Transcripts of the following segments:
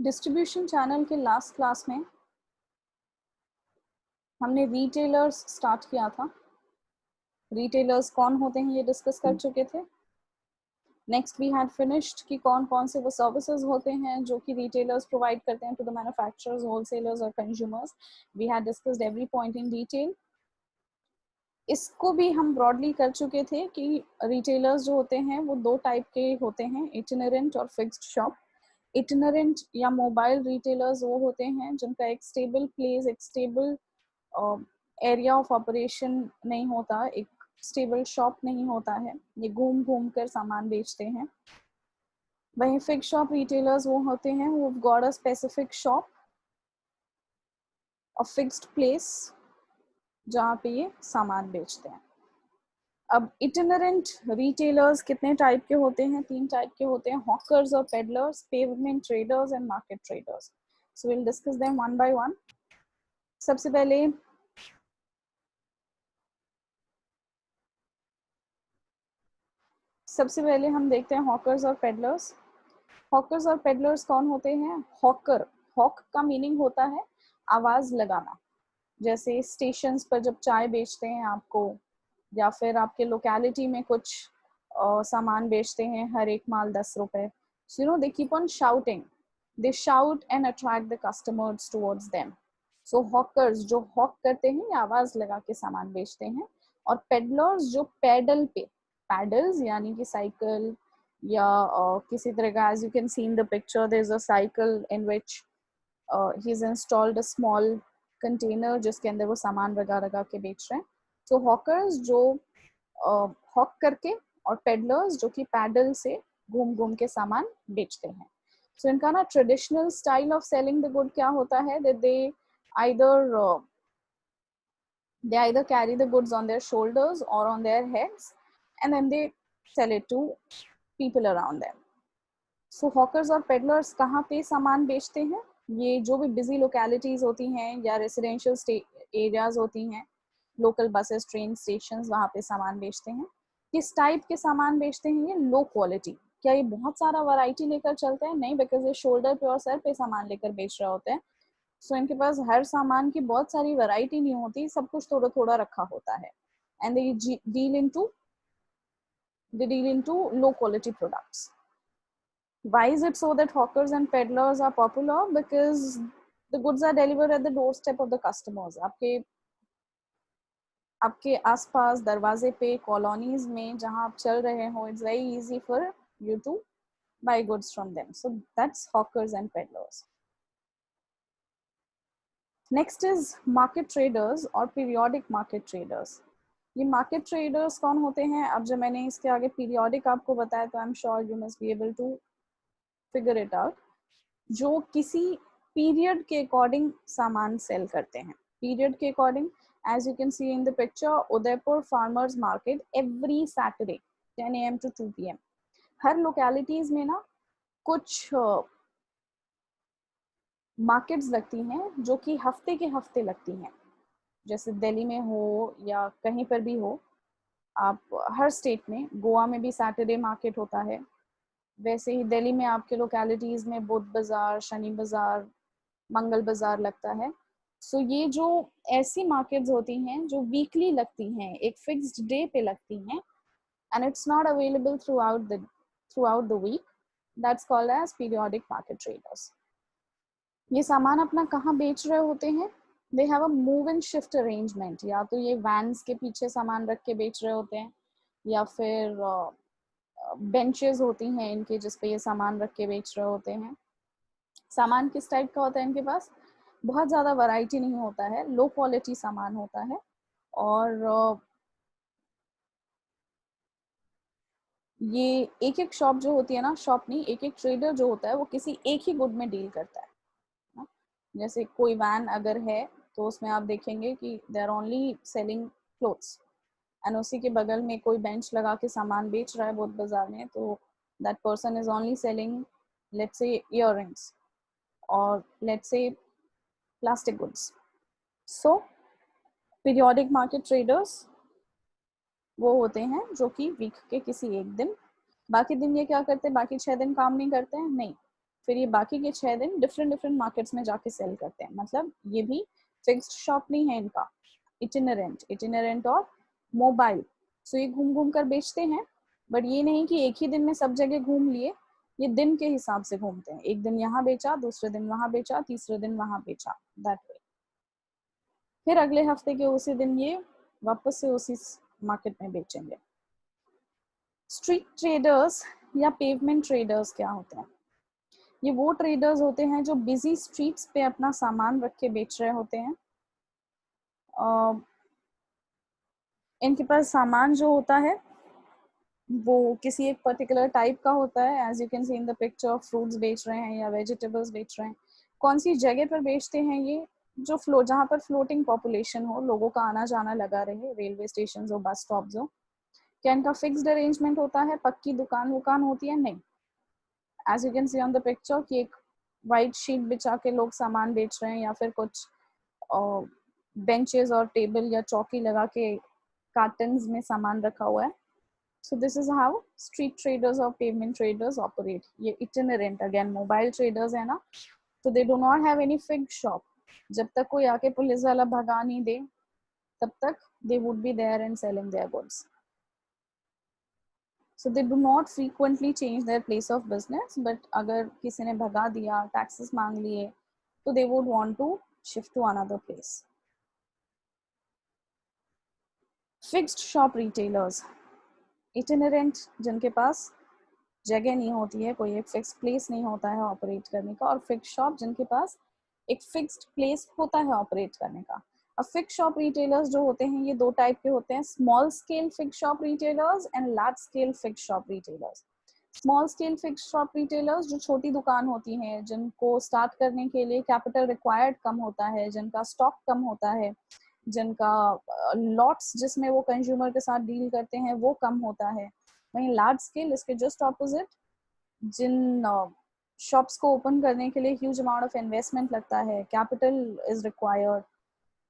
Distribution channel के last class में हमने रिटेलर्स स्टार्ट किया था। रिटेलर्स कौन होते हैं ये डिस्कस कर चुके थे। नेक्स्ट वी हैड फिनिश्ड कि कौन कौन से वो सर्विसेज होते हैं जो कि रिटेलर्स प्रोवाइड करते हैं टू द मैन्युफैक्चरर्स, होलसेलर्स और consumers. We had discussed every point in detail. इसको भी हम ब्रॉडली कर चुके थे कि रिटेलर्स जो होते हैं वो दो टाइप के होते हैं, इटिनरेंट और फिक्स्ड शॉप। इटिनरेंट या मोबाइल रिटेलर्स वो होते हैं जिनका एक स्टेबल प्लेस, एक स्टेबल एरिया ऑफ ऑपरेशन नहीं होता, एक स्टेबल शॉप नहीं होता है, ये घूम घूम कर सामान बेचते हैं। वहीं फिक्स शॉप रिटेलर्स वो होते हैं वो got a specific shop, a fixed place जहाँ पे ये सामान बेचते हैं। अब इटिनरेंट रिटेलर्स कितने टाइप के होते हैं? 3 टाइप के होते हैं, हॉकर्स और peddlers, pavement traders and market traders. So will discuss them one by one. सबसे पहले हम देखते हैं हॉकर्स और पेडलर्स। हॉकर्स और पेडलर्स कौन होते हैं? हॉकर, हॉक का मीनिंग होता है आवाज लगाना। जैसे स्टेशंस पर जब चाय बेचते हैं आपको, या फिर आपके लोकेलिटी में कुछ सामान बेचते हैं, हर एक माल 10 रुपए। सो you know they keep on shouting, they shout and attract the customers towards them. So hawkers जो हॉक करते हैं या आवाज लगा के सामान बेचते हैं, और पेडलर्स जो पैडल पे, पैडल्स यानी कि साइकिल या किसी तरह का, as you can see in the picture there is a cycle in which he is installed a small container जिसके अंदर वो सामान लगा के बेच रहे हैं। सो हॉकर्स जो हॉक करके, और पेडलर्स जो कि पैडल से घूम घूम के सामान बेचते हैं। सो इनका ना traditional style of selling the good क्या होता है, that they either carry the goods on their shoulders or on their heads, and then they sell it to people around them. So hawkers और पेडलर्स कहाँ पे सामान बेचते हैं? ये जो भी बिजी लोकेलिटीज होती हैं या रेसिडेंशियल एरियाज होती हैं, लोकल बसेस, ट्रेन स्टेशन, वहाँ पे सामान बेचते हैं। किस टाइप के सामान बेचते हैं? ये लो क्वालिटी। क्या ये बहुत सारा वैरायटी लेकर चलते हैं? नहीं, बिकॉज ये शोल्डर पे और सर पे सामान लेकर बेच रहे होते हैं। सो इनके पास हर सामान की बहुत सारी वैरायटी नहीं होती, सब कुछ थोड़ा थोड़ा रखा होता है। And they deal into low quality products. Why is it so that hawkers and peddlers are popular? Because the goods are delivered at the doorstep of the customers. आपके आसपास दरवाजे पे, कॉलोनीज में जहाँ आप चल रहे हो, it's very easy for you to buy goods from them. So that's hawkers and peddlers. Next is market traders और periodic market traders. ये market traders कौन होते हैं? अब जब मैंने इसके आगे periodic आपको बताया तो I'm sure you must be able to figure it out. जो किसी पीरियड के अकॉर्डिंग सामान सेल करते हैं। पीरियड के according, as you can see in the picture, Udaipur farmers market every Saturday 10 AM to 2 PM। हर लोकेलिटीज में ना कुछ मार्केट्स लगती हैं जो कि हफ्ते के हफ्ते लगती हैं। जैसे दिल्ली में हो या कहीं पर भी हो, आप हर स्टेट में, गोवा में भी सैटरडे मार्केट होता है। वैसे ही दिल्ली में आपके लोकेलिटीज में बुध बाजार, शनि बाजार, मंगल बाजार लगता है। सो ये जो ऐसी मार्केट्स होती हैं जो वीकली लगती हैं, एक फिक्स्ड डे पे लगती हैं, and it's not available throughout the week, that's called as periodic market traders. ये सामान अपना कहाँ बेच रहे होते हैं? They have a move and shift arrangement. या तो ये वैन्स के पीछे सामान रख के बेच रहे होते हैं, या फिर बेंचेस होती हैं इनके जिस पे ये सामान रख के बेच रहे होते हैं। सामान किस टाइप का होता है इनके पास? बहुत ज़्यादा वैरायटी नहीं होता है, लो क्वालिटी सामान होता है। और ये एक एक शॉप जो होती है ना, शॉप नहीं, एक एक ट्रेडर जो होता है वो किसी एक ही गुड में डील करता है ना। जैसे कोई वैन अगर है तो उसमें आप देखेंगे कि they are only selling clothes, and उसी के बगल में कोई बेंच लगा के सामान बेच रहा है बहुत बाजार में, तो that person is only selling let's say earrings और let's say plastic goods. So periodic market traders वो होते हैं जो कि वीक के किसी एक दिन, बाकी दिन ये क्या करते हैं? बाकी 6 दिन काम नहीं करते हैं, नहीं, फिर ये बाकी के 6 दिन डिफरेंट डिफरेंट मार्केट्स में जाके सेल करते हैं। मतलब ये भी फिक्स्ड शॉप नहीं है इनका, इटिनरेंट और मोबाइल। सो ये घूम घूम कर बेचते हैं, बट ये नहीं कि एक ही दिन में सब जगह घूम लिए, ये दिन के हिसाब से घूमते हैं। एक दिन यहाँ बेचा, दूसरे दिन वहां बेचा, तीसरे दिन वहां बेचा, दैट वे। फिर अगले हफ्ते के उसी दिन ये वापस से उसी मार्केट में बेचेंगे। स्ट्रीट ट्रेडर्स या पेवमेंट ट्रेडर्स क्या होते हैं? ये वो ट्रेडर्स होते हैं जो बिजी स्ट्रीट्स पे अपना सामान रख के बेच रहे होते हैं। इनके पास सामान जो होता है वो किसी एक पर्टिकुलर टाइप का होता है। As you can see in the picture, fruits बेच रहे हैं या वेजिटेबल्स बेच रहे हैं। कौन सी जगह पर बेचते हैं ये? जो जहाँ पर फ्लोटिंग पॉपुलेशन हो, लोगों का आना जाना लगा रहे, रेलवे स्टेशन हो, बस स्टॉप हो। क्या इनका फिक्स्ड अरेंजमेंट होता है? पक्की दुकान होती है? नहीं। As you can see on the picture कि एक वाइट शीट बिछा के लोग सामान बेच रहे हैं, या फिर कुछ बेंचेस और टेबल या चौकी लगा के कार्टन्स में सामान रखा हुआ है। So this is how street traders or pavement traders operate. ये itinerant, again mobile traders है ना, so they do not have any fixed shop. जब तक कोई आके पुलिस वाला भगा नहीं दे, तब तक they would be there and selling their goods. So they do not frequently change their place of business, but अगर किसी ने भगा दिया, taxes मांग लिए, तो they would want to shift to another place. Fixed shop retailers, itinerant, जिनके पास जगह नहीं होती है, कोई एक फिक्स प्लेस नहीं होता है ऑपरेट करने का, और फिक्स शॉप जिनके पास एक फिक्स्ड प्लेस होता है ऑपरेट करने का। अब फिक्स शॉप रिटेलर्स जो होते हैं ये दो टाइप के होते हैं, small scale fix shop retailers and large scale fix shop retailers. Small scale fix shop retailers जो छोटी दुकान होती हैं, जिनको स्टार्ट करने के लिए कैपिटल रिक्वायर्ड कम होता है, जिनका स्टॉक कम होता है, जिनका लॉट्स जिसमें वो कंज्यूमर के साथ डील करते हैं वो कम होता है। वहीं लार्ज स्केल इसके जस्ट ऑपोजिट, जिन शॉप्स को ओपन करने के लिए ह्यूज अमाउंट ऑफ इन्वेस्टमेंट लगता है, कैपिटल इज रिक्वायर्ड,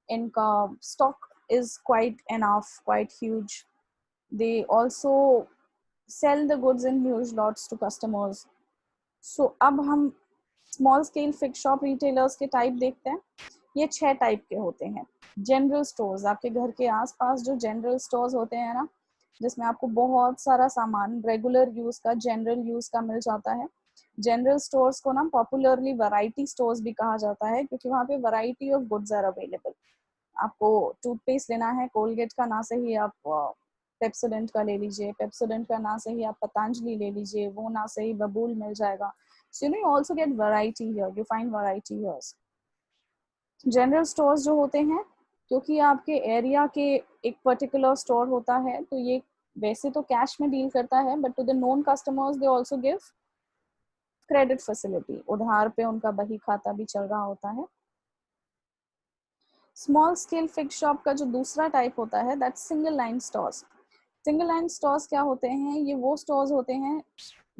इनका stock is quite enough, quite huge, they also sell the goods in huge lots to customers. So अब हम small scale fix shop retailers के टाइप देखते हैं। ये 6 टाइप के होते हैं। जनरल स्टोर्स, आपके घर के आसपास जो जनरल स्टोर्स होते हैं ना, जिसमें आपको बहुत सारा सामान रेगुलर यूज का, जनरल यूज का मिल जाता है। जनरल स्टोर्स को ना पॉपुलरली वैरायटी स्टोर्स भी कहा जाता है, क्योंकि वहाँ पे variety of goods are available. आपको टूथपेस्ट लेना है, कोलगेट का ना सही आप पेप्सोडेंट का ले लीजिए, पेप्सोडेंट का ना सही आप पतंजलि ले लीजिए, वो ना सही बबूल मिल जाएगा। So you also get variety here, you find variety here. General stores जो होते हैं, क्योंकि आपके एरिया के एक पर्टिकुलर स्टोर होता है, तो ये वैसे तो कैश में डील करता है, but to the non customers they also give credit facility, उधार पे उनका बही खाता भी चल रहा होता है। स्मॉल स्केल फिक्स शॉप का जो दूसरा टाइप होता है, that single line stores. Single line stores क्या होते हैं? ये वो स्टोर्स होते हैं,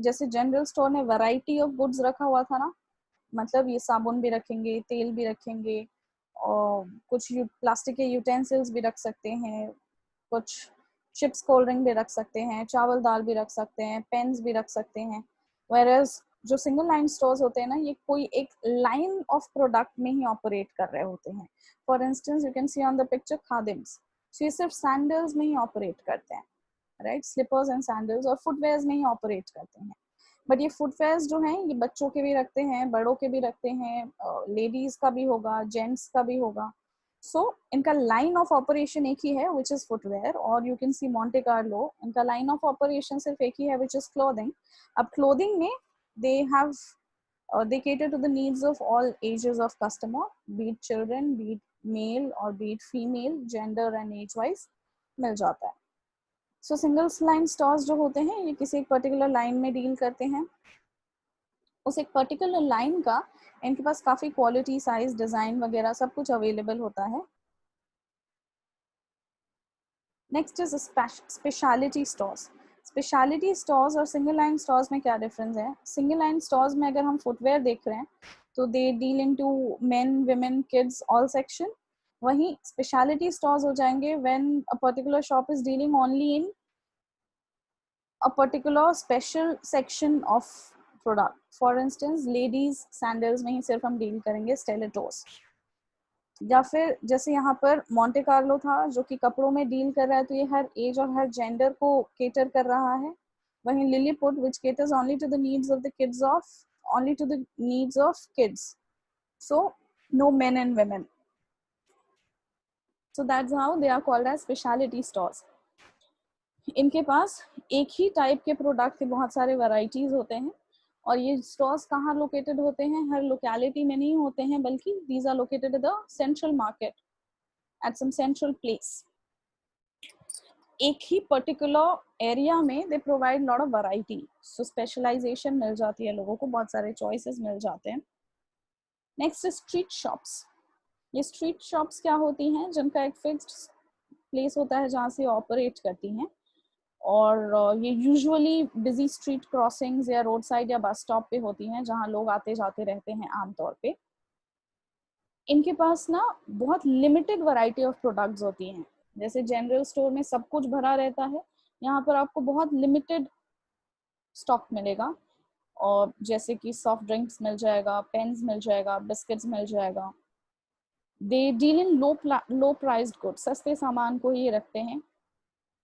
जैसे जनरल स्टोर में वैरायटी ऑफ गुड्स रखा हुआ था ना, मतलब ये साबुन भी रखेंगे, तेल भी रखेंगे, और कुछ प्लास्टिक के यूटेंसिल्स भी रख सकते हैं, कुछ चिप्स कोल्ड ड्रिंक भी रख सकते हैं, चावल दाल भी रख सकते हैं, पेन्स भी रख सकते हैं। वेरएज जो सिंगल लाइन स्टोर्स होते हैं ना, ये कोई एक लाइन ऑफ प्रोडक्ट में ही ऑपरेट कर रहे होते हैं। For instance you can see on the picture Khadim's, ये सिर्फ सैंडल्स में ही ऑपरेट करते हैं, राइट, स्लीपर्स एंड सैंडल्स और फुटवेयर्स में ही ऑपरेट करते हैं। बट ये फुटवेयर्स जो हैं ये बच्चों के भी रखते हैं, बड़ों के भी रखते हैं, लेडीज का भी होगा, जेंट्स का भी होगा। सो इनका लाइन ऑफ ऑपरेशन एक ही है, विच इज फुटवेयर। और you can C Monte Carlo, इनका लाइन ऑफ ऑपरेशन सिर्फ एक ही है, विच इज क्लोथिंग। अब क्लोथिंग में they have they cater to the needs of all ages of customer, be it children, be it male or be it female, gender and age wise मिल जाता है। सो single line stores जो होते हैं ये किसी एक पर्टिकुलर लाइन में deal करते हैं। उस एक पर्टिकुलर लाइन का इनके पास काफी क्वालिटी, साइज, डिजाइन वगैरह सब कुछ अवेलेबल होता है। Next is speciality stores. Speciality stores और सिंगल लाइन स्टोर्स में क्या डिफरेंस है? सिंगल लाइन स्टोर्स में अगर हम फुटवेयर देख रहे हैं तो they deal into main, women, kids, all section. वहीं स्पेशलिटी स्टोर्स हो जाएंगे when a particular shop is dealing only in a particular special section of product. For instance ladies sandals में ही सिर्फ हम डील करेंगे स्टेलेटोस. या फिर जैसे यहाँ पर मोंटे कार्लो था जो कि कपड़ों में डील कर रहा है, तो ये हर एज और हर जेंडर को केटर कर रहा है. वहीं Lilliput which caters only to the needs of the kids of only to the needs of kids, so no men and women. So that's how they are called as specialty stores. इनके पास एक ही type के product के बहुत सारे varieties होते हैं. और ये स्टोर्स कहाँ लोकेटेड होते हैं? हर लोकेलिटी में नहीं होते हैं, बल्कि these are located at the central market at some central place. एक ही पर्टिकुलर एरिया में they provide lot of variety, so specialisation मिल जाती है लोगों को, बहुत सारे चॉइसेस मिल जाते हैं. Next street shops. ये स्ट्रीट शॉप्स क्या होती हैं? जिनका एक फिक्स्ड प्लेस होता है जहाँ से ऑपरेट करती हैं, और ये यूजुअली बिजी स्ट्रीट क्रॉसिंग्स या रोड साइड या बस स्टॉप पे होती हैं, जहाँ लोग आते जाते रहते हैं आमतौर पे. इनके पास ना बहुत लिमिटेड वैरायटी ऑफ प्रोडक्ट्स होती हैं. जैसे जनरल स्टोर में सब कुछ भरा रहता है, यहाँ पर आपको बहुत लिमिटेड स्टॉक मिलेगा. और जैसे कि सॉफ्ट ड्रिंक्स मिल जाएगा, पेन्स मिल जाएगा, बिस्किट्स मिल जाएगा. They deal in low priced goods, सस्ते सामान को ही रखते हैं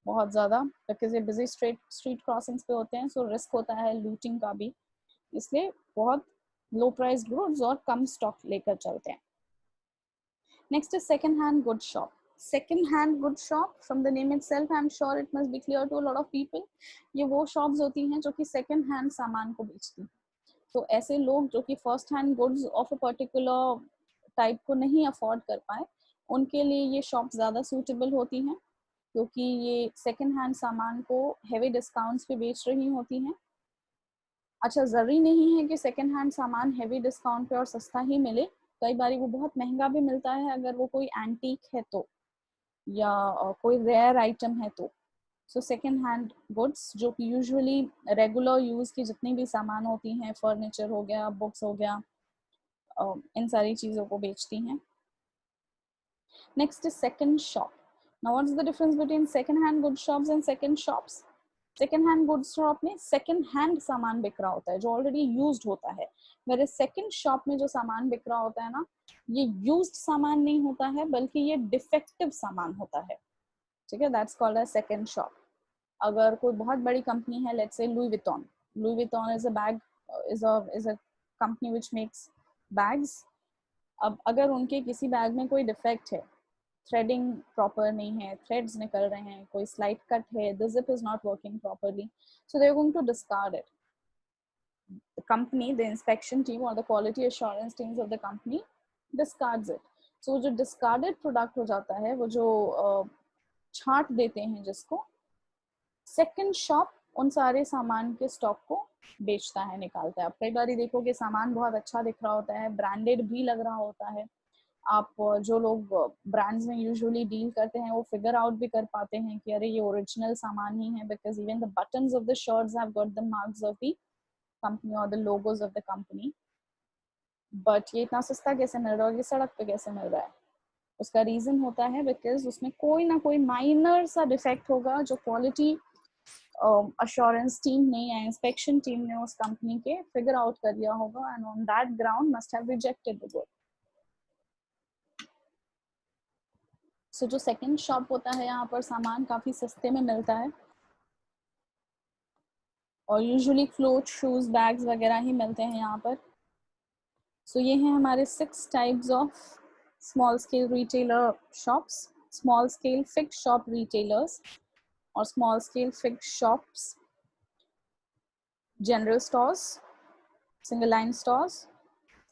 बहुत ज़्यादा, बिकॉज ये बिजी स्ट्रीट क्रॉसिंग्स पे होते हैं, सो रिस्क होता है लूटिंग का भी, इसलिए बहुत लो प्राइस्ड गुड्स और कम स्टॉक लेकर चलते हैं. Next is second hand good shop. Second hand good shop, from the name itself I'm sure it must be clear to a lot of people. ये वो shops होती हैं जो कि second hand सामान को बेचती हैं. तो ऐसे लोग जो कि first hand goods of a particular type को नहीं afford कर पाए, उनके लिए ये shops ज़्यादा suitable होती हैं, क्योंकि ये second hand सामान को heavy discounts पे बेच रही होती हैं. अच्छा, ज़रूरी नहीं है कि second hand सामान heavy discount पे और सस्ता ही मिले, कई बार वो बहुत महंगा भी मिलता है अगर वो कोई एंटीक है तो, या कोई रेयर आइटम है तो. सो सेकेंड हैंड गुड्स जो कि यूजुअली रेगुलर यूज की जितनी भी सामान होती हैं, फर्नीचर हो गया, बुक्स हो गया, इन सारी चीज़ों को बेचती हैं. Next is second shop. Now what is the difference between second hand good shops and second shops? Second hand goods shop में सेकेंड हैंड सामान बिक रहा होता है जो ऑलरेडी यूज्ड होता है, मेरे सेकेंड शॉप में जो सामान बिक रहा होता है ना, ये यूज्ड सामान नहीं होता है, बल्कि ये डिफेक्टिव सामान होता है. ठीक है, that's called as second shop. अगर कोई बहुत बड़ी कंपनी है, let's say Louis Vuitton. Louis Vuitton is a bag is a company which makes bags. अब अगर उनके किसी बैग में कोई डिफेक्ट है, थ्रेडिंग प्रॉपर नहीं है, थ्रेड्स निकल रहे हैं, कोई स्लाइड कट है, the zip is not working properly, so they are going to discard it. The company, the inspection team or the quality assurance teams of the company discards it. So जो discarded product हो जाता है, वो जो छांट देते हैं जिसको, सेकंड शॉप उन सारे सामान के स्टॉक को बेचता है, निकालता है. आप कई बार देखोगे सामान बहुत अच्छा दिख रहा होता है, ब्रांडेड भी लग रहा होता है. आप जो लोग ब्रांड्स में यूजुअली डील करते हैं वो फिगर आउट भी कर पाते हैं कि अरे ये ओरिजिनल सामान ही है, because even the buttons of the shirts have got the marks of the company और the logos of the company. But ये इतना सस्ता कैसे मिल रहा है, ये सड़क पे कैसे मिल रहा है? उसका रीजन होता है बिकॉज उसमें कोई ना कोई माइनर सा डिफेक्ट होगा जो क्वालिटी अश्योरेंस टीम ने या इंस्पेक्शन टीम ने उस कंपनी के फिगर आउट कर लिया होगा, and on that ground must have rejected the good. So जो सेकंड शॉप होता है, यहाँ पर सामान काफी सस्ते में मिलता है, और यूजुअली क्लोथ, शूज, बैग्स वगैरह ही मिलते हैं यहाँ पर. सो ये हैं हमारे 6 types of small scale retailer shops. Small scale fixed shop retailers और small scale fixed shops, general stores, single line stores,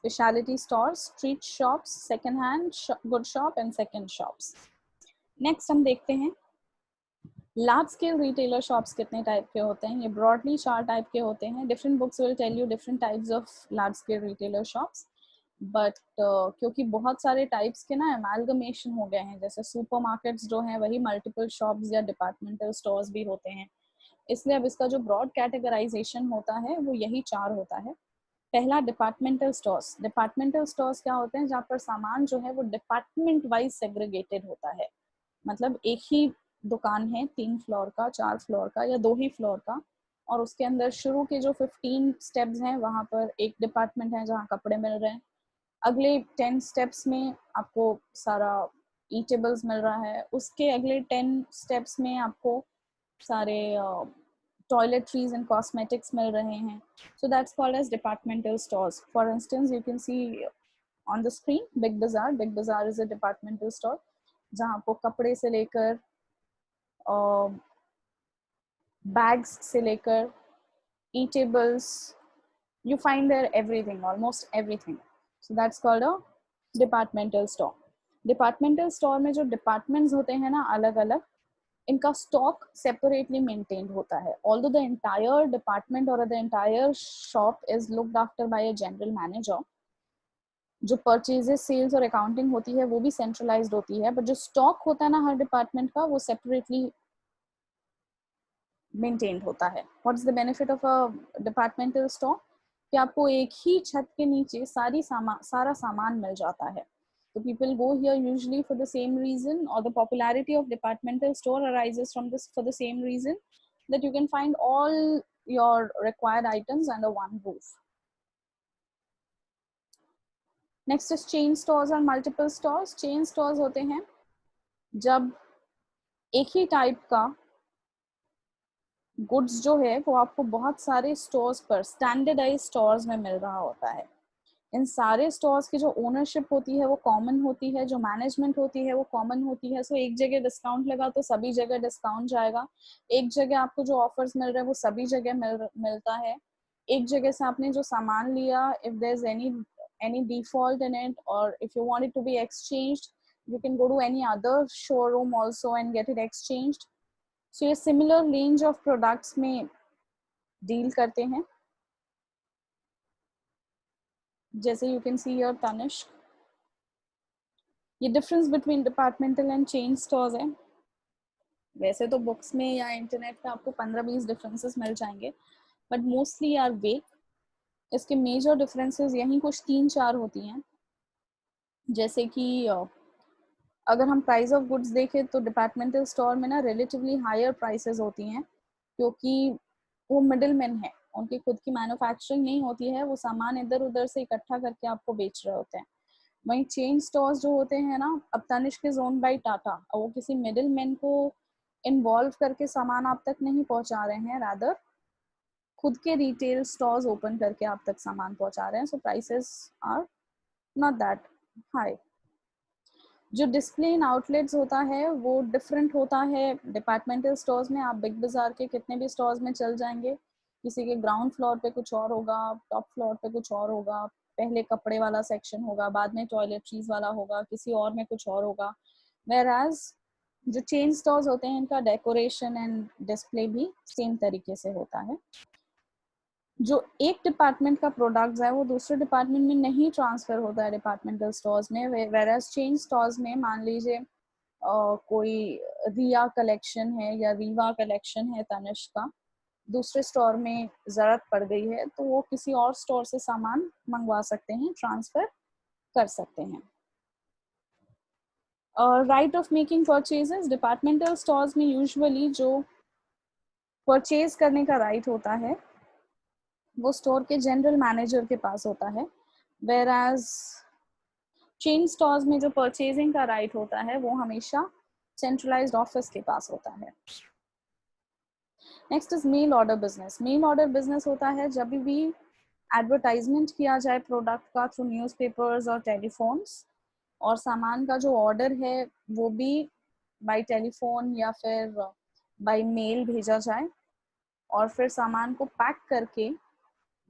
speciality stores, street shops, second hand good shop and second shops. Next हम देखते हैं large scale retailer shops कितने type के होते हैं. ये broadly 4 type के होते हैं. Different books will tell you different types of large scale retailer shops, but क्योंकि बहुत सारे टाइप्स के ना एमालगमेशन हो गए हैं, जैसे सुपरमार्केट्स जो हैं वही मल्टीपल शॉप्स या डिपार्टमेंटल स्टोर्स भी होते हैं, इसलिए अब इसका जो ब्रॉड कैटेगराइजेशन होता है वो यही 4 होता है. पहला डिपार्टमेंटल स्टोर्स. डिपार्टमेंटल स्टोर्स क्या होते हैं? जहाँ पर सामान जो है वो डिपार्टमेंट वाइज सेग्रीगेटेड होता है. मतलब एक ही दुकान है 3 फ्लोर का, 4 फ्लोर का या 2 ही फ्लोर का, और उसके अंदर शुरू के जो 15 स्टेप्स हैं वहाँ पर एक डिपार्टमेंट है जहाँ कपड़े मिल रहे हैं। अगले 10 स्टेप्स में आपको सारा ईटेबल्स मिल रहा है। उसके अगले 10 स्टेप्स में आपको सारे toiletries and cosmetics मिल रहे हैं. So that's called as departmental stores. For instance, you can see on the screen Big Bazaar. Big Bazaar is a departmental store जहाँ आपको कपड़े से लेकर बैग्स से लेकर eatables, you find there everything, almost everything. So that's called a departmental store. Departmental store में जो departments होते हैं ना अलग अलग, इनका स्टॉक सेपरेटली मेंटेन्ड होता है. ऑल्दो द एंटायर डिपार्टमेंट और the entire shop is looked after bye a general manager, जो परचेजेस, सेल्स और अकाउंटिंग होती है वो भी सेंट्रलाइज्ड होती है, बट जो स्टॉक होता है ना हर डिपार्टमेंट का वो सेपरेटली मेंटेन्ड होता है. What is the benefit of a departmental stock? कि आपको एक ही छत के नीचे सारा सामान मिल जाता है. So people go here usually for the same reason, or the popularity of departmental store arises from this for the same reason, that you can find all your required items under one roof. Next is chain stores and multiple stores. Chain stores होते हैं जब एक ही type का goods जो है वो आपको बहुत सारे स्टोर्स पर स्टैंडर्डाइज स्टोर्स में मिल रहा होता है. इन सारे स्टोर्स की जो ओनरशिप होती है वो कॉमन होती है, जो मैनेजमेंट होती है वो कॉमन होती है. सो एक जगह डिस्काउंट लगा तो सभी जगह डिस्काउंट जाएगा. एक जगह आपको जो ऑफर्स मिल रहे हैं वो सभी जगह मिलता है. एक जगह से आपने जो सामान लिया, if there is any default in it, or if you want it to be exchanged, you can go to any other showroom also and get it exchanged. So ये similar range of products में deal करते हैं. जैसे you can see your Tanishq, ये difference between departmental and chain stores है. वैसे तो books में या इंटरनेट पे आपको 15-20 डिफरेंसेस मिल जाएंगे, बट मोस्टली आर वेग. इसके मेजर डिफरेंसेस यही कुछ 3-4 होती हैं. जैसे कि अगर हम प्राइस ऑफ गुड्स देखें तो डिपार्टमेंटल स्टोर में ना रिलेटिवली हायर प्राइसेस होती हैं, क्योंकि वो मिडिल मैन है, उनकी खुद की मैन्युफैक्चरिंग नहीं होती है, वो सामान इधर उधर से इकट्ठा करके आपको बेच रहे होते हैं. वहीं चेन स्टोर्स जो होते हैं ना, अब Tanishq is owned by Tata, और वो किसी मिडिल मैन को इन्वॉल्व करके सामान आप तक नहीं पहुंचा रहे हैं, रादर खुद के रिटेल स्टोर्स ओपन करके आप तक सामान पहुंचा रहे हैं. So prices are not that high. जो डिस्प्ले इन आउटलेट्स होता है वो डिफरेंट होता है डिपार्टमेंटल स्टोर्स में. आप बिग बाजार के कितने भी स्टोर्स में चल जाएंगे, किसी के ग्राउंड फ्लोर पे कुछ और होगा, टॉप फ्लोर पे कुछ और होगा. पहले कपड़े वाला सेक्शन होगा, बाद में टॉयलेटरीज वाला होगा, किसी और में कुछ और होगा. वेयरएज जो चेन स्टोर्स होते हैं इनका डेकोरेशन एंड डिस्प्ले भी सेम तरीके से होता है. जो एक डिपार्टमेंट का प्रोडक्ट्स है वो दूसरे डिपार्टमेंट में नहीं ट्रांसफर होता है डिपार्टमेंटल स्टोर्स में. वेयरएज चेन स्टोर्स में मान लीजिए कोई रिया कलेक्शन है या रीवा कलेक्शन है तनिष्क का, दूसरे स्टोर में ज़रूरत पड़ गई है तो वो किसी और स्टोर से सामान मंगवा सकते हैं, ट्रांसफ़र कर सकते हैं. Right of making purchases, departmental stores में यूजुअली जो परचेज करने का राइट होता है वो स्टोर के जनरल मैनेजर के पास होता है. वेयरएज चेन स्टोर्स में जो परचेजिंग का राइट होता है वो हमेशा सेंट्रलाइज्ड ऑफिस के पास होता है. Next is mail order business. Mail order business होता है जब भी एडवर्टाइजमेंट किया जाए प्रोडक्ट का थ्रू न्यूज़पेपर्स और टेलीफोन्स, और सामान का जो ऑर्डर है वो भी बाय टेलीफोन या फिर बाय मेल भेजा जाए, और फिर सामान को पैक करके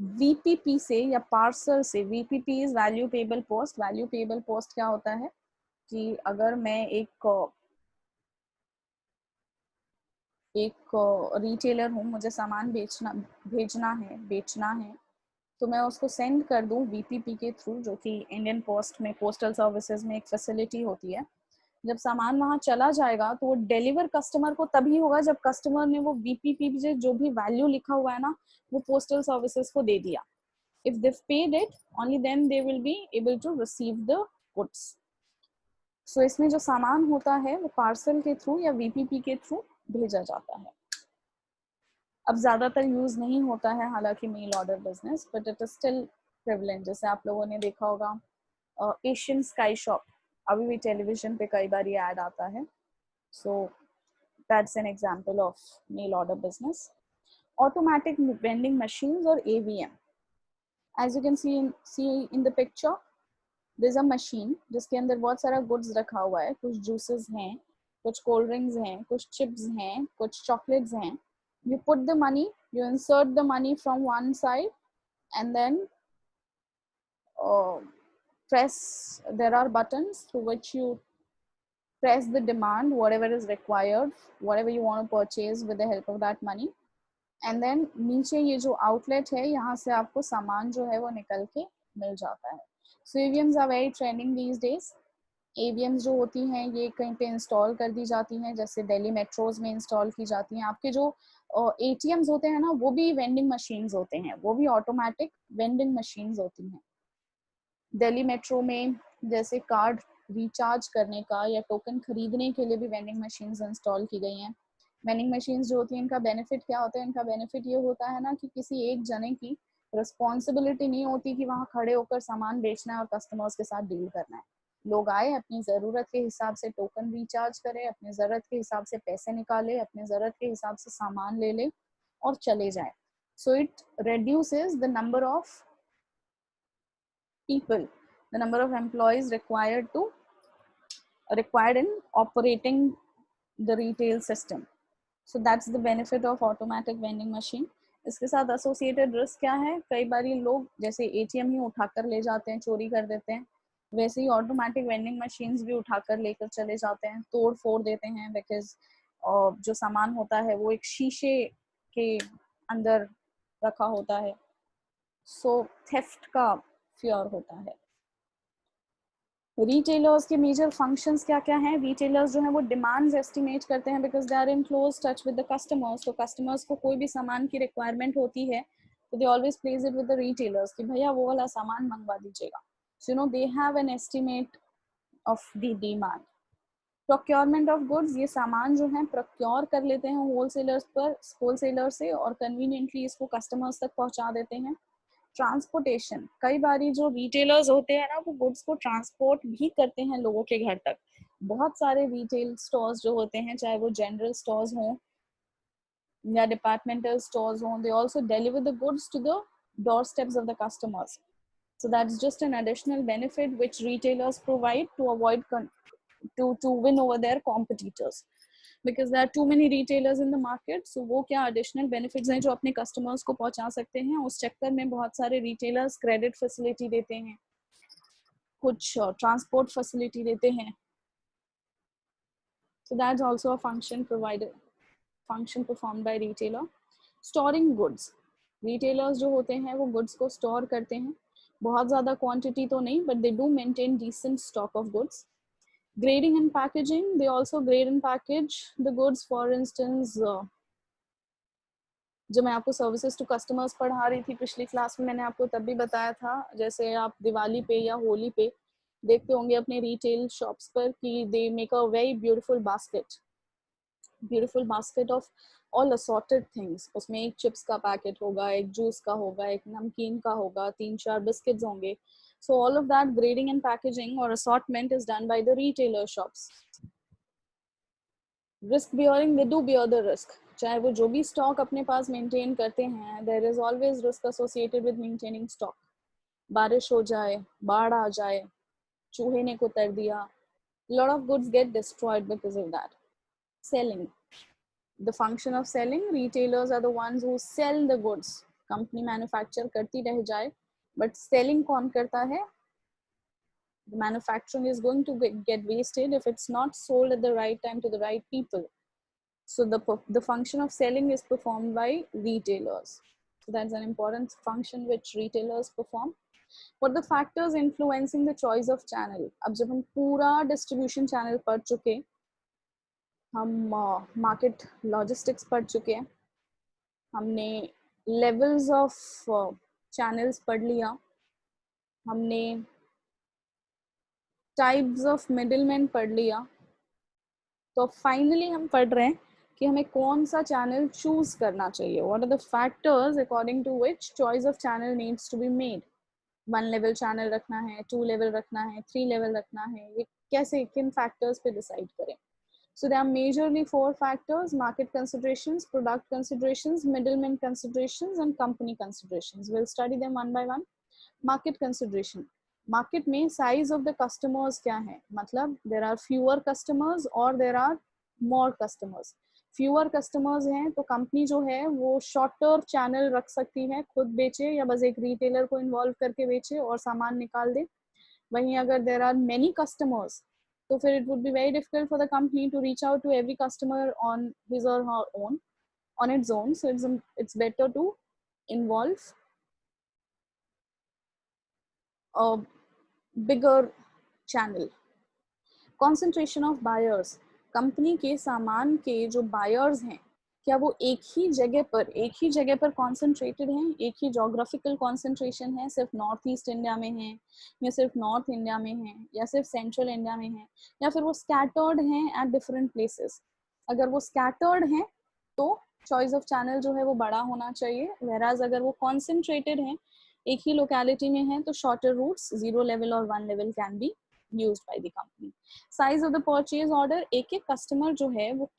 वीपीपी से या पार्सल से. VPP is value payable post. Value payable post क्या होता है कि अगर मैं एक रिटेलर हूँ, मुझे सामान बेचना है, तो मैं उसको सेंड कर दूँ वीपीपी के थ्रू, जो कि इंडियन पोस्ट में, पोस्टल सर्विसेज में एक फैसिलिटी होती है. जब सामान वहाँ चला जाएगा तो वो डिलीवर कस्टमर को तभी होगा जब कस्टमर ने वो वीपीपी से जो भी वैल्यू लिखा हुआ है ना वो पोस्टल सर्विसेज को दे दिया. If they've paid it, only then they will be able to receive the goods. So इसमें जो सामान होता है वो पार्सल के थ्रू या वीपीपी के थ्रू भेजा जाता है. अब ज़्यादातर यूज़ नहीं होता है हालांकि mail order business, but it is still prevalent. जैसे आप लोगों ने देखा होगा एशियन स्काई शॉप, अभी भी टेलीविजन पे कई बार ये ऐड आता है। So that's an example of mail order business. Automatic vending machines और AVM, as you can see in the picture, there is a machine जिसके अंदर बहुत सारा गुड्स रखा हुआ है। कुछ जूसेस हैं, कुछ कोल्ड ड्रिंक्स हैं, कुछ चिप्स हैं, कुछ चॉकलेट्स हैं। You put the money, you insert the money from one side, and then uh, press, there are buttons through which you press the demand, whatever is required, whatever you want to purchase with the help of that money. And then नीचे ये जो outlet है, यहाँ से आपको सामान जो है वो निकल के मिल जाता है। So AVMs are very trending these days. AVMs जो होती हैं ये कहीं पे इंस्टॉल कर दी जाती हैं, जैसे दिल्ली मेट्रोज में इंस्टॉल की जाती हैं। आपके जो ATMs होते हैं ना, वो भी वेंडिंग मशीन्स होते हैं, वो भी ऑटोमेटिक वेंडिंग मशीन्स होती हैं। दिल्ली मेट्रो में जैसे कार्ड रिचार्ज करने का या टोकन खरीदने के लिए भी वेंडिंग मशीन्स इंस्टॉल की गई हैं। वेंडिंग मशीन्स जो होती हैं, इनका बेनिफिट क्या होता है? इनका बेनिफिट ये होता है ना कि किसी एक जने की रिस्पॉन्सिबिलिटी नहीं होती कि वहाँ खड़े होकर सामान बेचना है और कस्टमर्स के साथ डील करना है। लोग आए, अपनी ज़रूरत के हिसाब से टोकन रिचार्ज करें, अपनी ज़रूरत के हिसाब से पैसे निकाले, अपनी ज़रूरत के हिसाब से सामान ले ले और चले जाए। So it reduces the number of people, the number of employees required in operating the retail system. So that's the benefit of automatic vending machine. इसके साथ एसोसिएटेड रिस्क क्या है? कई बार लोग जैसे ATM ही उठाकर ले जाते हैं, चोरी कर देते हैं, वैसे ही ऑटोमेटिक वेंडिंग मशीन्स भी उठाकर लेकर चले जाते हैं, तोड़ फोड़ देते हैं, बिकॉज जो सामान होता है वो एक शीशे के अंदर रखा होता है। सो थेफ्ट का फियर होता है। रिटेलर्स के मेजर फंक्शंस क्या क्या हैं? रिटेलर्स जो हैं वो डिमांड्स एस्टिमेट करते हैं, because they are in close touch with the customers. तो कस्टमर्स को कोई भी सामान की रिक्वायरमेंट होती है तो they always place it with the retailers कि भैया वो वाला सामान मंगवा दीजिएगा। So you know they have an estimate of the demand. Procurement of goods, ये सामान जो है प्रोक्योर कर लेते हैं होलसेलर से और कन्वीनियंटली इसको कस्टमर्स तक पहुंचा देते हैं। ट्रांसपोर्टेशन, कई बारी जो रिटेलर्स होते हैं ना वो गुड्स को ट्रांसपोर्ट भी करते हैं लोगों के घर तक। बहुत सारे रिटेल स्टोर्स जो होते हैं, चाहे वो जनरल स्टोर्स हों या डिपार्टमेंटल स्टोर्स हों, they also deliver the goods to the doorsteps of the customers. So that's just an additional benefit which retailers provide to avoid to win over their competitors, because there are too many retailers in the market. So वो क्या additional benefits हैं जो अपने customers को पहुंचा सकते हैं? उस चक्कर में बहुत सारे retailers credit facility देते हैं, कुछ transport facility देते हैं। So that's also a function performed by retailer. Storing goods, retailers जो होते हैं वो goods को store करते हैं, बहुत ज़्यादा quantity तो नहीं, but they do maintain decent stock of goods. Grading and packaging, they also grade and package the goods. For instance, जब मैं आपको सर्विसेज टू कस्टमर्स पढ़ा रही थी पिछली क्लास में, मैंने आपको तब भी बताया था, जैसे आप दिवाली पे या होली पे देखते होंगे अपने रिटेल शॉप्स पर कि they make a very beautiful basket of all assorted things. उसमें एक चिप्स का पैकेट होगा, एक जूस का होगा, एक नमकीन का होगा, 3-4 बिस्किट्स होंगे। So all of that grading and packaging or assortment is done by the retailer shops. Risk bearing, they do bear the risk. चाहे वो जो भी स्टॉक अपने पास मेंटेन करते हैं, there is always risk associated with maintaining stock. बारिश हो जाए, बाढ़ आ जाए, चूहे ने कुतर दिया, lot of goods get destroyed because of that. Selling, the function of selling, retailers are the ones who sell the goods. Company manufacture करती रह जाए, बट सेलिंग कौन करता है? The manufacturing is going to get wasted if it's not sold at the right time to the right people. So the function of selling is performed by retailers. So that's an important function which retailers perform. What the factors influencing the choice of channel? अब जब हम पूरा distribution channel पढ़ चुके, हम market logistics पढ़ चुके, हमने levels of channels पढ़ लिया, हमने टाइप्स ऑफ मिडिलमैन पढ़ लिया, तो फाइनली हम पढ़ रहे हैं कि हमें कौन सा चैनल चूज करना चाहिए. What are the factors according to which choice of channel needs to be made. 1 level channel रखना है, 2 लेवल रखना है, 3 लेवल रखना है, ये कैसे किन फैक्टर्स पे डिसाइड करें. So there are majorly 4 factors: market considerations, product considerations, middleman considerations, and company considerations. We'll study them one by one. Market consideration. Market में size of the customers क्या है, मतलब there are fewer customers or there are more customers. fewer customers हैं तो company जो है वो shorter channel रख सकती है, खुद बेचे या बस एक रिटेलर को इन्वॉल्व करके बेचे और सामान निकाल दे. वहीं अगर there are many customers तो फिर it would be very difficult for the company to reach out to every customer on his or her own, on its own. So it's better to involve a bigger channel. Concentration of buyers. Company के सामान के जो buyers हैं क्या वो एक ही जगह पर कॉन्सेंट्रेटेड हैं, एक ही जोग्राफिकल कॉन्सेंट्रेशन है, सिर्फ नॉर्थ ईस्ट इंडिया में है या सिर्फ नॉर्थ इंडिया में है या सिर्फ सेंट्रल इंडिया में है, या फिर वो स्कैटर्ड हैं एट डिफरेंट प्लेसेस. अगर वो स्कैटर्ड हैं तो चॉइस ऑफ चैनल जो है वो बड़ा होना चाहिए. whereas अगर वो कॉन्सेंट्रेटेड हैं, एक ही लोकेलिटी में है, तो शॉर्टर रूट्स 0 लेवल और 1 level can be used by the company. Size of the purchase order. एक एक कस्टमर जो है वो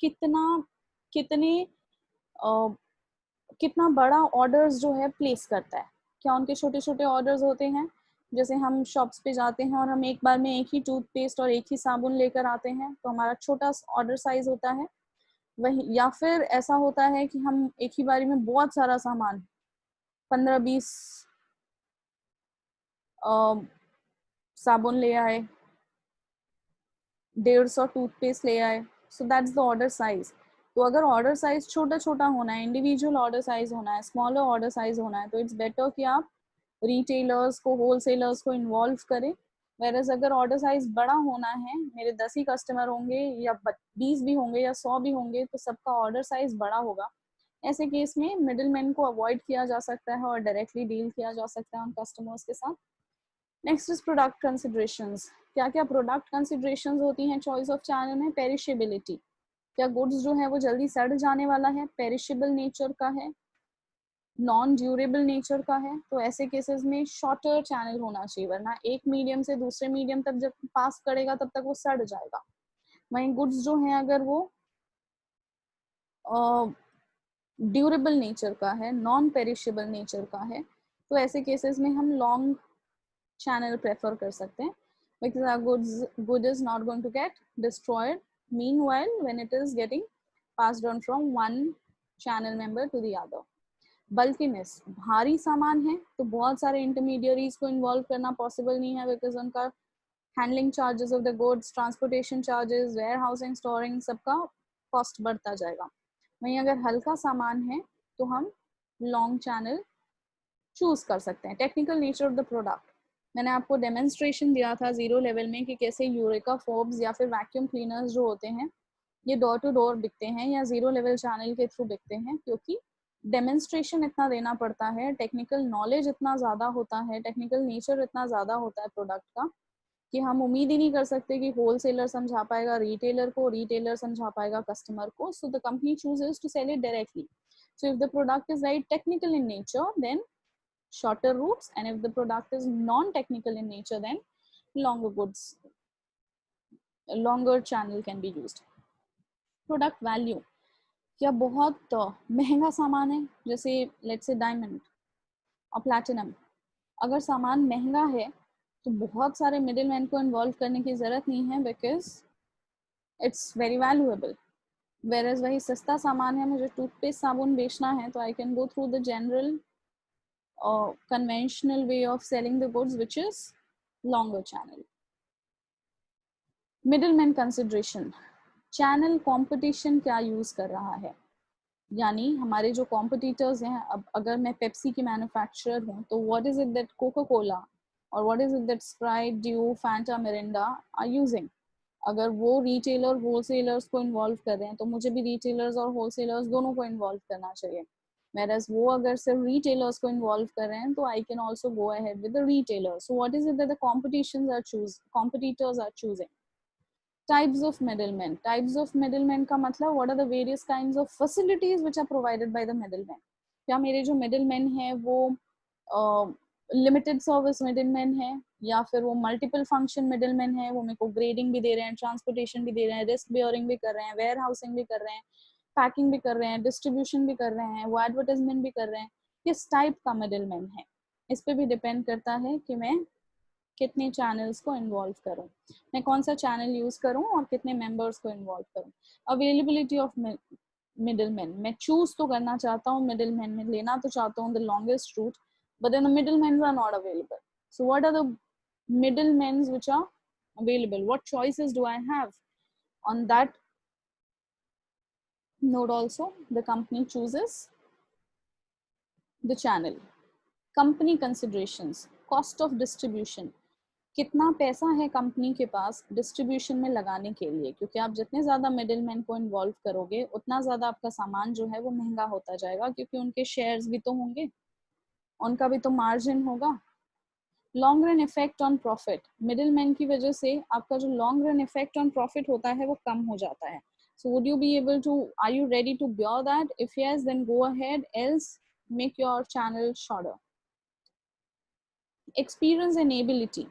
कितना बड़ा ऑर्डर्स जो है प्लेस करता है. क्या उनके छोटे छोटे ऑर्डर्स होते हैं, जैसे हम शॉप्स पे जाते हैं और हम एक बार में एक ही टूथपेस्ट और एक ही साबुन लेकर आते हैं, तो हमारा छोटा ऑर्डर साइज होता है. वही या फिर ऐसा होता है कि हम एक ही बारी में बहुत सारा सामान 15-20 साबुन ले आए, 150 टूथपेस्ट ले आए. So that's the order size. तो अगर ऑर्डर साइज छोटा छोटा होना है, इंडिविजुअल ऑर्डर साइज होना है, स्मॉलर ऑर्डर साइज होना है, तो इट्स बेटर कि आप रिटेलर्स को, होलसेलर्स को इन्वॉल्व करें. वेरएज अगर ऑर्डर साइज बड़ा होना है, मेरे 10 ही कस्टमर होंगे या 20 भी होंगे या 100 भी होंगे, तो सबका ऑर्डर साइज बड़ा होगा. ऐसे केस में मिडिल मैन को अवॉइड किया जा सकता है और डायरेक्टली डील किया जा सकता है उन कस्टमर्स के साथ. Next is product considerations. क्या क्या प्रोडक्ट कंसिडरेशंस होती हैं चॉइस ऑफ चैनल में. पेरिशेबिलिटी. क्या गुड्स जो है वो जल्दी सड़ जाने वाला है, पेरिशेबल नेचर का है, नॉन ड्यूरेबल नेचर का है, तो ऐसे केसेस में शॉर्टर चैनल होना चाहिए, वरना एक मीडियम से दूसरे मीडियम तक जब पास करेगा तब तक वो सड़ जाएगा. वहीं गुड्स जो है अगर वो ड्यूरेबल नेचर का है, नॉन पेरिशेबल नेचर का है, तो ऐसे केसेस में हम लॉन्ग channel prefer कर सकते हैं, because our good is not going to get destroyed meanwhile when it is getting passed on from one channel member to the other. Bulkiness. भारी सामान है तो बहुत सारे इंटरमीडियरीज को इन्वॉल्व करना पॉसिबल नहीं है, बिकॉज उनका handling charges of the goods, transportation charges, warehousing, storing, सबका कॉस्ट बढ़ता जाएगा. वहीं अगर हल्का सामान है तो हम लॉन्ग चैनल चूज कर सकते हैं. Technical nature of the product. मैंने आपको डेमोन्स्ट्रेशन दिया था 0 लेवल में कि कैसे यूरेका फोब्स या फिर वैक्यूम क्लीनर्स जो होते हैं ये डोर टू डोर बिकते हैं या 0 लेवल चैनल के थ्रू बिकते हैं, क्योंकि डेमोन्स्ट्रेशन इतना देना पड़ता है, टेक्निकल नॉलेज इतना ज़्यादा होता है, टेक्निकल नेचर इतना ज़्यादा होता है प्रोडक्ट का, कि हम उम्मीद ही नहीं कर सकते कि होलसेलर समझा पाएगा रिटेलर को, रिटेलर समझा पाएगा कस्टमर को. So the company chooses to sell it directly. So if the product is right technical in nature then shorter routes, and if the product is non-technical in nature then longer channel can be used. Product value. क्या बहुत महंगा सामान है, जैसे let's say diamond और platinum, अगर सामान महंगा है तो बहुत सारे मिडिल मैन को इन्वॉल्व करने की जरूरत नहीं है, because it's very valuable. Whereas वही सस्ता सामान है, मुझे टूथपेस्ट साबुन बेचना है, तो I can go through the general conventional way of selling the goods, which is longer channel. Middleman consideration. Channel competition क्या use कर रहा है, यानी हमारे जो competitors हैं, अब अगर मैं पेप्सी की मैन्युफैक्चरर हूँ तो what is it that Coca-Cola और what is it that Sprite, Dew, Fanta, Mirinda are using. अगर वो रिटेलर होलसेलर्स को इन्वॉल्व कर रहे हैं तो मुझे भी रिटेलर्स और होलसेलर्स दोनों को इन्वॉल्व करना चाहिए. Whereas वो अगर सिर्फ retailers को involve कर रहे हैं तो I can also go ahead with the retailers. So what is it that the competitors are choosing? Types of middlemen. Types of middlemen का मतलब what are the various kinds of facilities which are provided by the middlemen. क्या मेरे जो middlemen हैं वो limited service middleman है, या फिर वो मल्टीपल फंक्शन मिडलमैन है, वो मेरे को ग्रेडिंग भी दे रहे हैं, ट्रांसपोर्टेशन भी दे रहे हैं, रिस्क बेयरिंग भी कर रहे हैं, वेयर हाउसिंग भी कर रहे हैं, पैकिंग भी कर रहे हैं, डिस्ट्रीब्यूशन भी कर रहे हैं, वो एडवर्टाइजमेंट भी कर रहे हैं. किस टाइप का मिडलमैन है इस पे भी डिपेंड करता है कि मैं कितने चैनल्स को इन्वॉल्व करूं, मैं कौन सा चैनल यूज करूं और कितने मेंबर्स को इन्वॉल्व करूं. अवेलेबिलिटी ऑफ मिडलमैन, मैं चूज तो करना चाहता हूँ मिडलमैन में लेना तो चाहता हूँ the longest route, but then the middlemen are not available. So what are the middlemen which are available? What choices do I have? On that note also, the company chooses the channel. Company considerations, cost of distribution. कितना पैसा है company के पास distribution में लगाने के लिए, क्योंकि आप जितने ज़्यादा मिडलमैन को इन्वॉल्व करोगे उतना ज़्यादा आपका सामान जो है वो महंगा होता जाएगा, क्योंकि उनके शेयर्स भी तो होंगे, उनका भी तो मार्जिन होगा. Long run effect on profit, middleman की वजह से आपका जो long run effect on profit होता है वो कम हो जाता है. So would you be able to, are you ready to bear that? If yes then go ahead, else make your channel shorter. Experience and ability.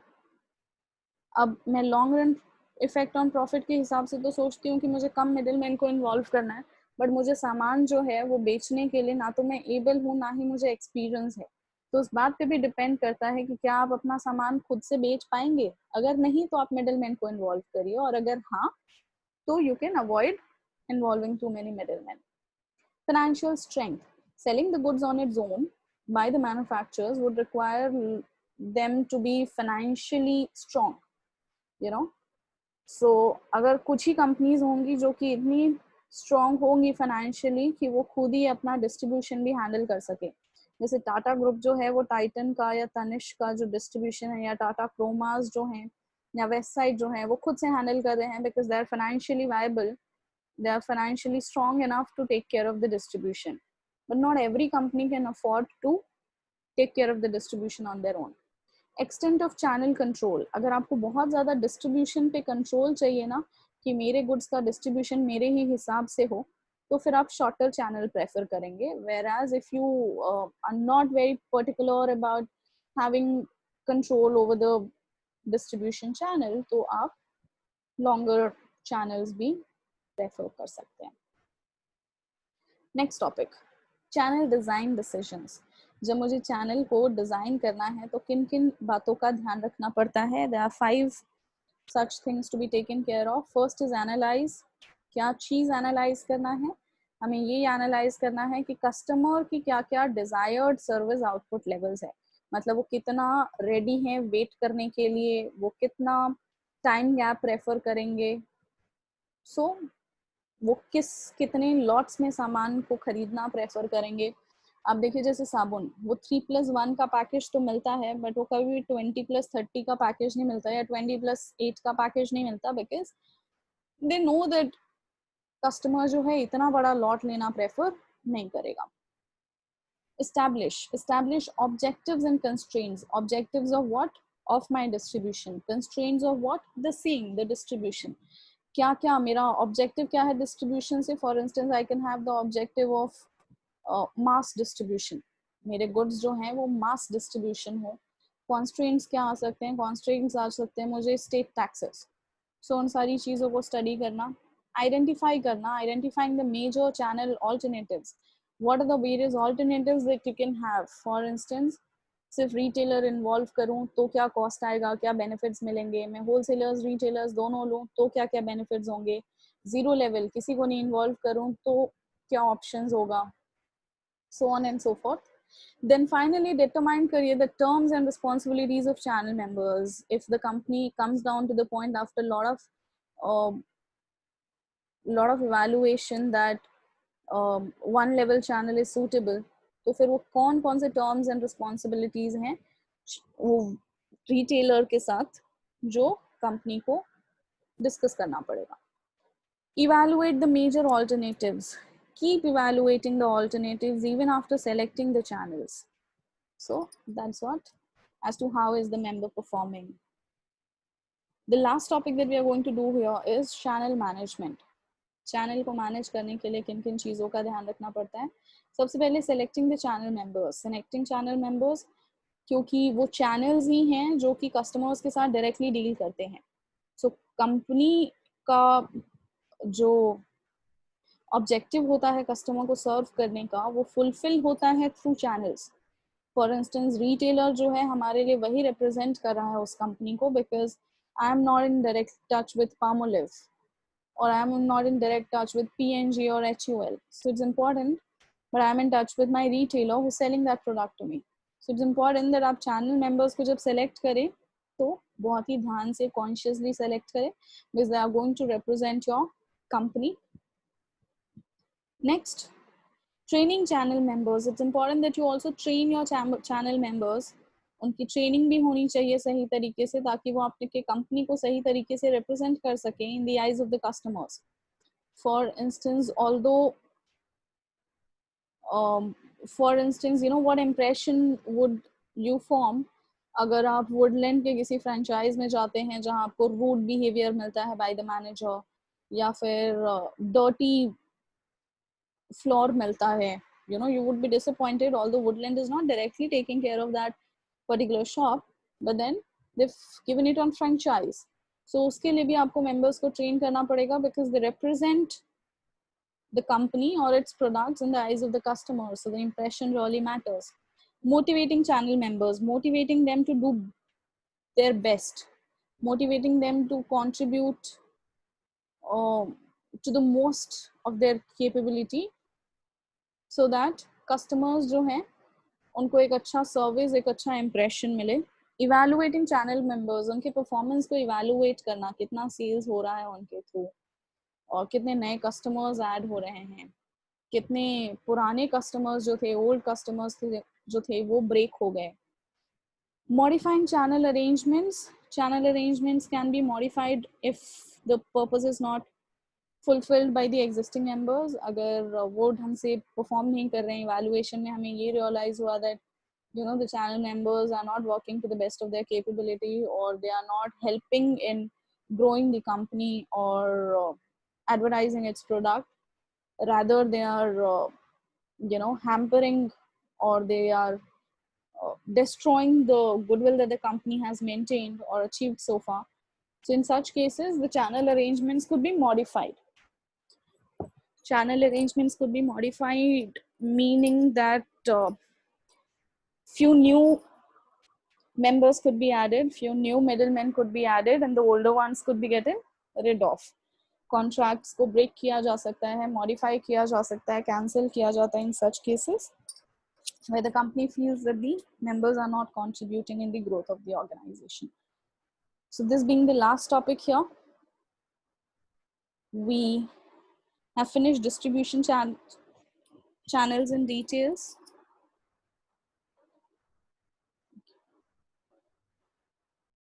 अब मैं long run effect on profit के हिसाब से तो सोचती हूँ कि मुझे कम मिडिल मैन को इन्वॉल्व करना है, बट मुझे सामान जो है वो बेचने के लिए ना तो मैं एबल हूँ ना ही मुझे एक्सपीरियंस है. तो उस बात पे भी डिपेंड करता है कि क्या आप अपना सामान खुद से बेच पाएंगे. अगर नहीं तो आप मिडिलमैन को इन्वॉल्व करिए, और अगर हाँ तो you can avoid involving too many middleman. Financial strength. Selling the goods on its own by the manufacturers would require them to be financially strong, you know. So अगर कुछ ही कंपनीज होंगी जो कि इतनी स्ट्रॉन्ग होंगी फाइनेंशियली कि वो खुद ही अपना डिस्ट्रीब्यूशन भी हैंडल कर सके, जैसे टाटा ग्रुप जो है वो टाइटन का या तनिष्क का जो डिस्ट्रीब्यूशन है, या टाटा क्रोमास जो है, या वेस्ट साइड जो है, वो खुद से हैंडल कर रहे हैं because they are financially viable, they are financially strong enough to take care of the distribution. But not every company can afford to take care of the distribution on their own. Extent of channel control. अगर आपको बहुत ज़्यादा distribution पे control चाहिए ना, कि मेरे goods का डिस्ट्रीब्यूशन मेरे ही हिसाब से हो, तो फिर आप शॉर्टर चैनल प्रेफर करेंगे. Whereas if you are not very particular about having control over the distribution channel, तो आप लॉन्गर चैनल्स भी प्रेफर कर सकते हैं. Next topic, channel design decisions. जब मुझे चैनल को डिज़ाइन करना है तो किन किन बातों का ध्यान रखना पड़ता है. There are 5 such things to be taken care of. First is analyze. क्या चीज़ एनालाइज करना है? हमें ये एनालाइज करना है कि कस्टमर की क्या क्या डिजायर्ड सर्विस आउटपुट लेवल्स है, मतलब वो कितना रेडी है वेट करने के लिए, वो कितना टाइम गैप प्रेफर करेंगे, सो वो कितने लॉट्स में सामान को खरीदना प्रेफर करेंगे. आप देखिए जैसे साबुन, वो 3+1 का पैकेज तो मिलता है, बट वो कभी भी 20+30 का पैकेज नहीं मिलता, या 20+8 का पैकेज नहीं मिलता, because they know that customer जो है इतना बड़ा लॉट लेना प्रेफर नहीं करेगा. establish objectives and constraints. Objectives of what? Of my distribution. Constraints of what? The same, the distribution. क्या क्या मेरा ऑब्जेक्टिव क्या है डिस्ट्रीब्यूशन से. For instance I can have the objective of mass distribution, मेरे गुड्स जो हैं वो मास डिस्ट्रीब्यूशन हो. कॉन्स्ट्रेंट्स क्या आ सकते हैं? कॉन्स्ट्रेंट्स आ सकते हैं मुझे स्टेट टैक्सेस. सो उन सारी चीज़ों को स्टडी करना. आइडेंटिफाई करना, identifying the major channel alternatives. what are the various alternatives that you can have. For instance, सिर्फ रिटेलर इन्वॉल्व करूं तो क्या कॉस्ट आएगा, क्या बेनिफिट्स मिलेंगे. मैं होलसेलर्स रिटेलर्स दोनों लूं तो क्या क्या बेनिफिट्स होंगे. जीरो लेवल किसी को नहीं इन्वॉल्व करूं तो क्या ऑप्शंस होगा, so on and so forth. Then finally determine करिए the terms and responsibilities of channel members. If the company comes down to the point after lot of evaluation that one level channel is suitable, तो फिर वो कौन कौन से terms and responsibilities हैं वो retailer के साथ जो कंपनी को डिस्कस करना पड़ेगा. Evaluate the major alternatives. Keep evaluating the alternatives even after selecting the channels. So that's what, as to how is the member performing. The last topic that we are going to do here is channel management. Channel को manage करने के लिए किन किन चीज़ों का ध्यान रखना पड़ता है. सबसे पहले selecting the channel members. Selecting channel members क्योंकि वो चैनल्स ही हैं जो कि कस्टमर्स के साथ डायरेक्टली डील करते हैं. सो कंपनी का जो ऑब्जेक्टिव होता है कस्टमर को सर्व करने का, वो फुलफिल होता है through channels. For instance retailer जो है हमारे लिए वही रिप्रेजेंट कर रहा है उस कंपनी को, because I am not in direct touch with Palmolive, or I am not in direct touch with P&G or HUL. So it's important, but I am in touch with my retailer who's selling that product to me. So it's important that आप channel members को जब select करें तो बहुत ही ध्यान से consciously select करें, because they are going to represent your company. Next, training channel members. It's important that you also train your channel members. उनकी ट्रेनिंग भी होनी चाहिए सही तरीके से, ताकि वो आपके कंपनी को सही तरीके से रिप्रेजेंट कर सकें in the eyes of the customers. For instance, although for instance you know what impression would you form अगर आप वुडलैंड के किसी फ्रेंचाइज में जाते हैं जहां आपको रूड बिहेवियर मिलता है बाय द मैनेजर, या फिर डर्टी फ्लोर मिलता है. You know, you would be disappointed, although Woodland is not directly taking care of that particular shop, but then they've given it on franchise. So उसके लिए भी आपको members को train करना पड़ेगा, because they represent the company or its products in the eyes of the customer. So the impression really matters. Motivating channel members, motivating them to do their best, motivating them to contribute to the most of their capability, so that customers जो हैं उनको एक अच्छा service, एक अच्छा impression मिले. Evaluating channel members, उनके performance को इवेलुएट करना, कितना सेल्स हो रहा है उनके थ्रू, और कितने नए कस्टमर्स ऐड हो रहे हैं, कितने पुराने कस्टमर्स जो थे, ओल्ड कस्टमर्स जो थे वो ब्रेक हो गए. Modifying channel arrangements. Channel arrangements can be modified if the purpose is not fulfilled by the existing members. अगर वो ढंग से परफॉर्म नहीं कर रहे हैं, evaluation में हमें ये realize हुआ that you know the channel members are not working to the best of their capability, or they are not helping in growing the company or advertising its product, rather they are you know hampering, or they are destroying the goodwill that the company has maintained or achieved so far. So in such cases the channel arrangements could be modified. Channel arrangements could be modified, meaning that few new members could be added, few new middlemen could be added, and the older ones could be getting rid of. Contracts को break किया जा सकता है, modify किया जा सकता है, cancel किया जाता है in such cases where the company feels that the members are not contributing in the growth of the organization. So this being the last topic here, we have finished distribution channels in details.